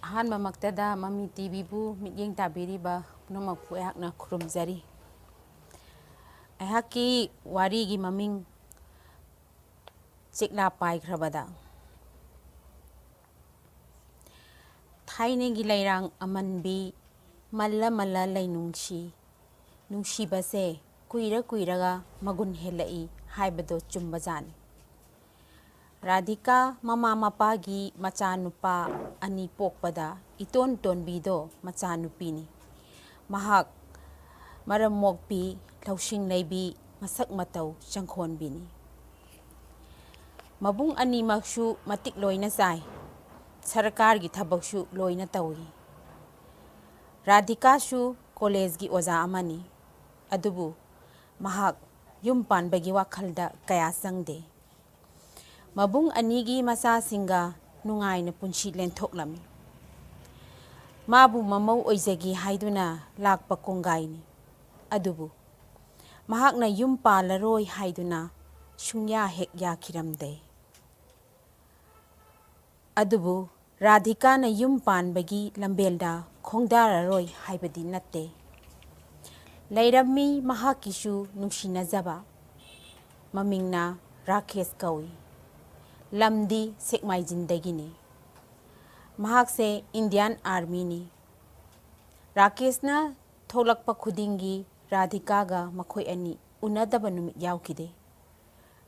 ꯑꯍꯥꯟꯕꯃꯛꯇꯗ ꯃꯃꯤ ꯇꯤꯚꯤꯕꯨ ꯃꯤꯠꯌꯦꯡ ꯇꯥꯕꯤꯔꯤꯕ ꯄꯨꯝꯅꯃꯛꯄꯨ ꯑꯩꯍꯥꯛꯅ ꯈꯨꯔꯨꯝꯖꯔꯤ꯫ ꯑꯩꯍꯥꯛꯀꯤ ꯋꯥꯔꯤꯒꯤ ꯃꯃꯤꯡ ꯆꯦꯛꯂꯥ ꯄꯥꯏꯈ꯭ꯔꯕꯗ꯫ ꯊꯥꯏꯅꯒꯤ ꯂꯩꯔꯥꯡ ꯑꯃꯟꯕꯤ ꯃꯜꯂ ꯃꯜꯂ ꯂꯩꯅꯨꯡꯁꯤ, ꯅꯨꯡꯁꯤꯕꯁꯦ ꯀꯨꯏꯔ ꯀꯨꯏꯔꯒ ꯃꯒꯨꯟ ꯍꯦꯜꯂꯛꯏ ꯍꯥꯏꯕꯗꯣ ꯆꯨꯝꯕꯖꯥꯠꯅꯤ꯫ ꯔꯥꯙꯤꯀꯥ ꯃꯃꯥ ꯃꯄꯥꯒꯤ ꯃꯆꯥꯅꯨꯄꯥ ꯑꯅꯤ ꯄꯣꯛꯄꯗ ꯏꯇꯣꯟ ꯇꯣꯟꯕꯤꯗꯣ ꯃꯆꯥꯅꯨꯄꯤꯅꯤ꯫ ꯃꯍꯥꯛ ꯃꯔꯝ ꯃꯣꯛꯄꯤ, ꯂꯧꯁꯤꯡ ꯂꯩꯕꯤ, ꯃꯁꯛ ꯃꯇꯧ ꯆꯪꯈꯣꯟꯕꯤꯅꯤ꯫ ꯃꯕꯨꯡ ꯑꯅꯤꯃꯛꯁꯨ ꯃꯇꯤꯛ ꯂꯣꯏꯅ ꯆꯥꯏ, ꯁꯔꯀꯥꯔꯒꯤ ꯊꯕꯛꯁꯨ ꯂꯣꯏꯅ ꯇꯧꯏ꯫ ꯔꯥꯙꯤꯀꯥꯁꯨ ꯀꯣꯂꯦꯖꯒꯤ ꯑꯣꯖꯥ ꯑꯃꯅꯤ꯫ ꯑꯗꯨꯕꯨ ꯃꯍꯥꯛ ꯌꯨꯝ ꯄꯥꯟꯕꯒꯤ ꯋꯥꯈꯜꯗ ꯀꯌꯥ ꯆꯪꯗꯦ꯫ ꯃꯕꯨꯡ ꯑꯅꯤꯒꯤ ꯃꯆꯥꯁꯤꯡꯒ ꯅꯨꯡꯉꯥꯏꯅ ꯄꯨꯟꯁꯤ ꯂꯦꯟꯊꯣꯛꯂꯝꯃꯤ꯫ ꯃꯥꯕꯨ ꯃꯃꯧ ꯑꯣꯏꯖꯒꯦ ꯍꯥꯏꯗꯨꯅ ꯂꯥꯛꯄ ꯀꯣꯡꯒꯥꯏꯅꯤ꯫ ꯑꯗꯨꯕꯨ ꯃꯍꯥꯛꯅ ꯌꯨꯝ ꯄꯥꯜꯂꯔꯣꯏ ꯍꯥꯏꯗꯨꯅ ꯁꯨꯡꯌꯥ ꯍꯦꯛ ꯌꯥꯈꯤꯔꯝꯗꯦ꯫ ꯑꯗꯨꯕꯨ ꯔꯥꯙꯤꯀꯥꯅ ꯌꯨꯝ ꯄꯥꯟꯕꯒꯤ ꯂꯝꯕꯦꯜꯗ ꯈꯣꯡꯗꯥꯔꯔꯣꯏ ꯍꯥꯏꯕꯗꯤ ꯅꯠꯇꯦ꯫ ꯂꯩꯔꯝꯃꯤ ꯃꯍꯥꯛꯀꯤꯁꯨ ꯅꯨꯡꯁꯤꯅꯖꯕ, ꯃꯃꯤꯡꯅ ꯔꯥꯀꯦꯁ ꯀꯧꯏ, ꯂꯝꯗꯤ ꯁꯦꯛꯃꯥꯏꯖꯤꯟꯗꯒꯤꯅꯤ꯫ ꯃꯍꯥꯛꯁꯦ ꯏꯟꯗꯤꯌꯥꯟ ꯑꯥꯔꯃꯤꯅꯤ꯫ ꯔꯥꯀꯦꯁꯅ ꯊꯣꯛꯂꯛꯄ ꯈꯨꯗꯤꯡꯒꯤ ꯔꯥꯙꯤꯀꯥꯒ ꯃꯈꯣꯏ ꯑꯅꯤ ꯎꯅꯗꯕ ꯅꯨꯃꯤꯠ ꯌꯥꯎꯈꯤꯗꯦ꯫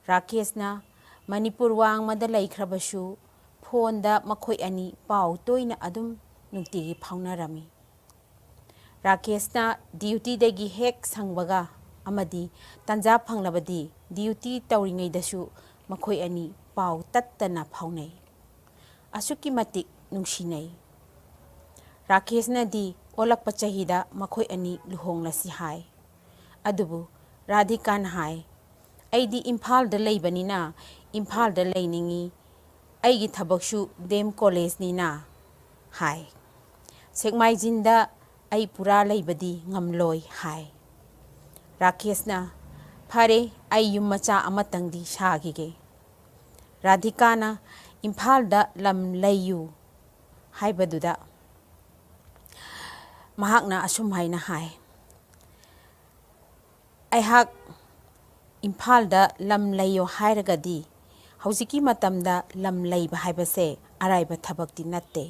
ꯔꯥꯀꯦꯁꯅ ꯃꯅꯤꯄꯨꯔ ꯋꯥꯡꯃꯗ ꯂꯩꯈ꯭ꯔꯕꯁꯨ ꯐꯣꯟꯗ ꯃꯈꯣꯏ ꯑꯅꯤ ꯄꯥꯎ ꯇꯣꯏꯅ ꯑꯗꯨꯝ ꯅꯨꯡꯇꯤꯒꯤ ꯐꯥꯎꯅꯔꯝꯃꯤ꯫ ꯔꯥꯀꯦꯁꯅ ꯗ꯭ꯌꯨꯇꯤꯗꯒꯤ ꯍꯦꯛ ꯁꯪꯕꯒ ꯑꯃꯗꯤ ꯇꯥꯟꯖꯥ ꯐꯪꯂꯕꯗꯤ ꯗ꯭ꯌꯨꯇꯤ ꯇꯧꯔꯤꯉꯩꯗꯁꯨ ꯃꯈꯣꯏ ꯑꯅꯤ ꯄꯥꯎ ꯇꯠꯇꯅ ꯐꯥꯎꯅꯩ꯫ ꯑꯁꯨꯛꯀꯤ ꯃꯇꯤꯛ ꯅꯨꯡꯁꯤꯅꯩ꯫ ꯔꯥꯀꯦꯁꯅꯗꯤ ꯑꯣꯜꯂꯛꯄ ꯆꯍꯤꯗ ꯃꯈꯣꯏ ꯑꯅꯤ ꯂꯨꯍꯣꯡꯂꯁꯤ ꯍꯥꯏ꯫ ꯑꯗꯨꯕꯨ ꯔꯥꯙꯤꯀꯥꯅ ꯍꯥꯏ, ꯑꯩꯗꯤ ꯏꯝꯐꯥꯜꯗ ꯂꯩꯕꯅꯤꯅ ꯏꯝꯐꯥꯜꯗ ꯂꯩꯅꯤꯡꯏ, ꯑꯩꯒꯤ ꯊꯕꯛꯁꯨ ꯗꯦꯝ ꯀꯣꯂꯦꯖꯅꯤꯅ ꯍꯥꯏ꯫ ꯁꯦꯛꯃꯥꯏꯖꯤꯟꯗ ꯑꯩ ꯄꯨꯔꯥ ꯂꯩꯕꯗꯤ ꯉꯝꯂꯣꯏ ꯍꯥꯏ꯫ ꯔꯥꯀꯦꯁꯅ ꯐꯔꯦ, ꯑꯩ ꯌꯨꯝ ꯃꯆꯥ ꯑꯃꯇꯪꯗꯤ ꯁꯥꯈꯤꯒꯦ꯫ ꯔꯥꯙꯤꯀꯥꯅ ꯏꯝꯐꯥꯜꯗ ꯂꯝ ꯂꯩꯌꯨ ꯍꯥꯏꯕꯗꯨꯗ ꯃꯍꯥꯛꯅ ꯑꯁꯨꯝ ꯍꯥꯏꯅ ꯍꯥꯏ, ꯑꯩꯍꯥꯛ ꯏꯝꯐꯥꯜꯗ ꯂꯝ ꯂꯩꯌꯣ ꯍꯥꯏꯔꯒꯗꯤ ꯍꯧꯖꯤꯛꯀꯤ ꯃꯇꯝꯗ ꯂꯝ ꯂꯩꯕ ꯍꯥꯏꯕꯁꯦ ꯑꯔꯥꯏꯕ ꯊꯕꯛꯇꯤ ꯅꯠꯇꯦ꯫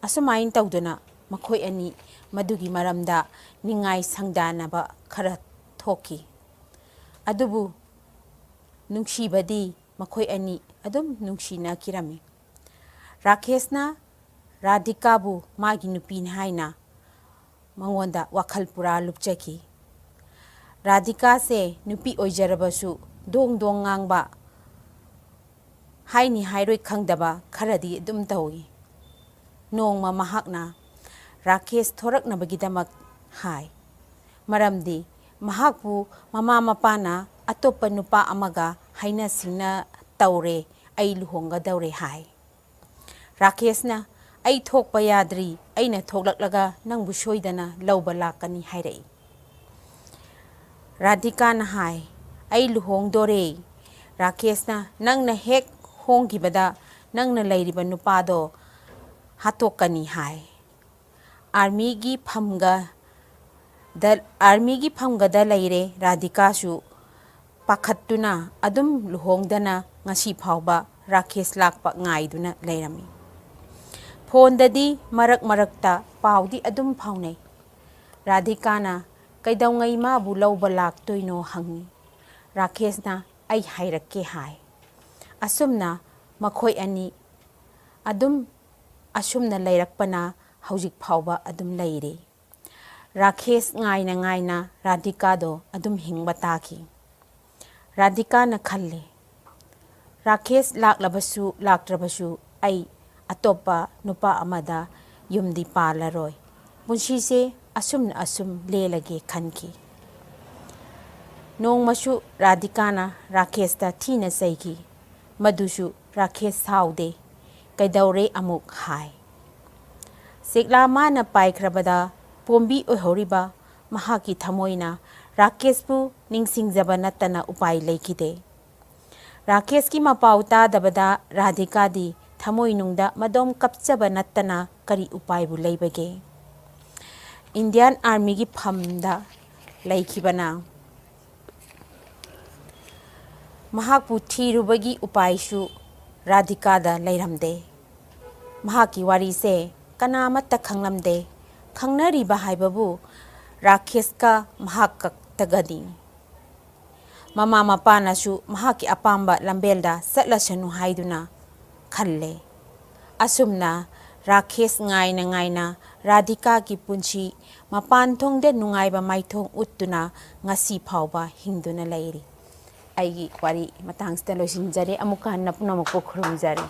ꯑꯁꯨꯃꯥꯏꯅ ꯇꯧꯗꯨꯅ ꯃꯈꯣꯏ ꯑꯅꯤ ꯃꯗꯨꯒꯤ ꯃꯔꯝꯗ ꯅꯤꯡꯉꯥꯏ ꯁꯪꯗꯥꯅꯕ ꯈꯔ ꯊꯣꯛꯈꯤ꯫ ꯑꯗꯨꯕꯨ ꯅꯨꯡꯁꯤꯕꯗꯤ ꯃꯈꯣꯏ ꯑꯅꯤ ꯑꯗꯨꯝ ꯅꯨꯡꯁꯤꯅꯈꯤꯔꯝꯃꯤ꯫ ꯔꯥꯀꯦꯁꯅ ꯔꯥꯙꯤꯀꯥꯕꯨ ꯃꯥꯒꯤ ꯅꯨꯄꯤꯅꯤ ꯍꯥꯏꯅ ꯃꯉꯣꯟꯗ ꯋꯥꯈꯜ ꯄꯨꯔꯥ ꯂꯨꯞꯆꯈꯤ꯫ ꯔꯥꯙꯤꯀꯥꯁꯦ ꯅꯨꯄꯤ ꯑꯣꯏꯖꯔꯕꯁꯨ ꯗꯣꯡ ꯗꯣꯡ ꯉꯥꯡꯕ, ꯍꯥꯏꯅꯤ ꯍꯥꯏꯔꯣꯏ ꯈꯪꯗꯕ ꯈꯔꯗꯤ ꯑꯗꯨꯝ ꯇꯧꯏ꯫ ꯅꯣꯡꯃ ꯃꯍꯥꯛꯅ ꯔꯥꯀꯦꯁ ꯊꯣꯔꯛꯅꯕꯒꯤꯗꯃꯛ ꯍꯥꯏ, ꯃꯔꯝꯗꯤ ꯃꯍꯥꯛꯄꯨ ꯃꯃꯥ ꯃꯄꯥꯅ ꯑꯇꯣꯞꯄ ꯅꯨꯄꯥ ꯑꯃꯒ ꯍꯥꯏꯅ ꯁꯤꯡꯅ ꯇꯧꯔꯦ, ꯑꯩ ꯂꯨꯍꯣꯡꯒꯗꯧꯔꯦ ꯍꯥꯏ꯫ ꯔꯥꯀꯦꯁꯅ ꯑꯩ ꯊꯣꯛꯄ ꯌꯥꯗ꯭ꯔꯤ, ꯑꯩꯅ ꯊꯣꯛꯂꯛꯂꯒ ꯅꯪꯕꯨ ꯁꯣꯏꯗꯅ ꯂꯧꯕ ꯂꯥꯛꯀꯅꯤ ꯍꯥꯏꯔꯛꯏ꯫ ꯔꯥꯙꯤꯀꯥꯅ ꯍꯥꯏ, ꯑꯩ ꯂꯨꯍꯣꯡꯗꯣꯔꯦ꯫ ꯔꯥꯀꯦꯁꯅ ꯅꯪꯅ ꯍꯦꯛ ꯍꯣꯡꯈꯤꯕꯗ ꯅꯪꯅ ꯂꯩꯔꯤꯕ ꯅꯨꯄꯥꯗꯣ ꯍꯥꯠꯇꯣꯛꯀꯅꯤ ꯍꯥꯏ꯫ ꯑꯥꯔꯃꯤꯒꯤ ꯐꯝꯒꯗ ꯂꯩꯔꯦ꯫ ꯔꯥꯙꯤꯀꯥꯁꯨ ꯄꯥꯈꯠꯇꯨꯅ ꯑꯗꯨꯝ ꯂꯨꯍꯣꯡꯗꯅ ꯉꯁꯤ ꯐꯥꯎꯕ ꯔꯥꯀꯦꯁ ꯂꯥꯛꯄ ꯉꯥꯏꯗꯨꯅ ꯂꯩꯔꯝꯃꯤ꯫ ꯐꯣꯟꯗꯗꯤ ꯃꯔꯛ ꯃꯔꯛꯇ ꯄꯥꯎꯗꯤ ꯑꯗꯨꯝ ꯐꯥꯎꯅꯩ꯫ ꯔꯥꯙꯤꯀꯥꯅ ꯀꯩꯗꯧꯉꯩ ꯃꯥꯕꯨ ꯂꯧꯕ ꯂꯥꯛꯇꯣꯏꯅꯣ ꯍꯪꯉꯤ꯫ ꯔꯥꯀꯦꯁꯅ ꯑꯩ ꯍꯥꯏꯔꯛꯀꯦ ꯍꯥꯏ꯫ ꯑꯁꯨꯝꯅ ꯃꯈꯣꯏ ꯑꯅꯤ ꯑꯗꯨꯝ ꯑꯁꯨꯝꯅ ꯂꯩꯔꯛꯄꯅ ꯍꯧꯖꯤꯛ ꯐꯥꯎꯕ ꯑꯗꯨꯝ ꯂꯩꯔꯤ꯫ ꯔꯥꯀꯦꯁ ꯉꯥꯏꯅ ꯉꯥꯏꯅ ꯔꯥꯙꯤꯀꯥꯗꯣ ꯑꯗꯨꯝ ꯍꯤꯡꯕ ꯇꯥꯈꯤ꯫ ꯔꯥꯙꯤꯀꯥꯅ ꯈꯜꯂꯤ, ꯔꯥꯀꯦꯁ ꯂꯥꯛꯂꯕꯁꯨ ꯂꯥꯛꯇ꯭ꯔꯕꯁꯨ ꯑꯩ ꯑꯇꯣꯞꯄ ꯅꯨꯄꯥ ꯑꯃꯗ ꯌꯨꯝꯗꯤ ꯄꯥꯜꯂꯔꯣꯏ, ꯄꯨꯟꯁꯤꯁꯦ ꯑꯁꯨꯝꯅ ꯑꯁꯨꯝ ꯂꯦꯜꯂꯒꯦ ꯈꯟꯈꯤ꯫ ꯅꯣꯡꯃꯁꯨ ꯔꯥꯙꯤꯀꯥꯅ ꯔꯥꯀꯦꯁꯇ ꯊꯤꯅ ꯆꯩꯈꯤ꯫ ꯃꯗꯨꯁꯨ ꯔꯥꯀꯦꯁ ꯁꯥꯎꯗꯦ, ꯀꯩꯗꯧꯔꯦ ꯑꯃꯨꯛ ꯍꯥꯏ꯫ ꯆꯦꯛꯂꯥ ꯃꯥꯅ ꯄꯥꯏꯈ꯭ꯔꯕꯗ ꯄꯣꯝꯕꯤ ꯑꯣꯏꯍꯧꯔꯤꯕ ꯃꯍꯥꯛꯀꯤ ꯊꯃꯣꯏꯅ ꯔꯥꯀꯦꯁꯄꯨ ꯅꯤꯡꯁꯤꯡꯖꯕ ꯅꯠꯇꯅ ꯎꯄꯥꯏ ꯂꯩꯈꯤꯗꯦ꯫ ꯔꯥꯀꯦꯁꯀꯤ ꯃꯄꯥꯎ ꯇꯥꯗꯕꯗ ꯔꯥꯙꯤꯀꯥꯗꯤ ꯊꯃꯣꯏꯅꯨꯡꯗ ꯃꯗꯣꯝ ꯀꯞꯆꯕ ꯅꯠꯇꯅ ꯀꯔꯤ ꯎꯄꯥꯏꯕꯨ ꯂꯩꯕꯒꯦ? ꯏꯟꯗꯤꯌꯥꯟ ꯑꯥꯔꯃꯤꯒꯤ ꯐꯝꯗ ꯂꯩꯈꯤꯕꯅ ꯃꯍꯥꯛꯄꯨ ꯊꯤꯔꯨꯕꯒꯤ ꯎꯄꯥꯏꯁꯨ ꯔꯥꯙꯤꯀꯥꯗ ꯂꯩꯔꯝꯗꯦ꯫ ꯃꯍꯥꯛꯀꯤ ꯋꯥꯔꯤꯁꯦ ꯀꯅꯥꯃꯠꯇ ꯈꯪꯂꯝꯗꯦ꯫ ꯈꯪꯅꯔꯤꯕ ꯍꯥꯏꯕꯕꯨ ꯔꯥꯀꯦꯁꯀ ꯃꯍꯥꯛꯈꯛꯇꯒꯅꯤ꯫ ꯃꯃꯥ ꯃꯄꯥꯅꯁꯨ ꯃꯍꯥꯛꯀꯤ ꯑꯄꯥꯝꯕ ꯂꯝꯕꯦꯜꯗ ꯆꯠꯂꯁꯅꯨ ꯍꯥꯏꯗꯨꯅ ꯈꯜꯂꯦ꯫ ꯑꯁꯨꯝꯅ ꯔꯥꯀꯦꯁ ꯉꯥꯏꯅ ꯉꯥꯏꯅ ꯔꯥꯙꯤꯀꯥꯒꯤ ꯄꯨꯟꯁꯤ ꯃꯄꯥꯟꯊꯣꯡꯗ ꯅꯨꯡꯉꯥꯏꯕ ꯃꯥꯏꯊꯣꯡ ꯎꯠꯇꯨꯅ ꯉꯁꯤ ꯐꯥꯎꯕ ꯍꯤꯡꯗꯨꯅ ꯂꯩꯔꯤ꯫ ꯑꯩꯒꯤ ꯋꯥꯔꯤ ꯃꯇꯥꯡꯁꯤꯗ ꯂꯣꯏꯁꯤꯟꯖꯔꯦ꯫ ꯑꯃꯨꯛꯀ ꯍꯟꯅ ꯄꯨꯝꯅꯃꯛꯄꯨ ꯈꯨꯔꯨꯝꯖꯔꯤ꯫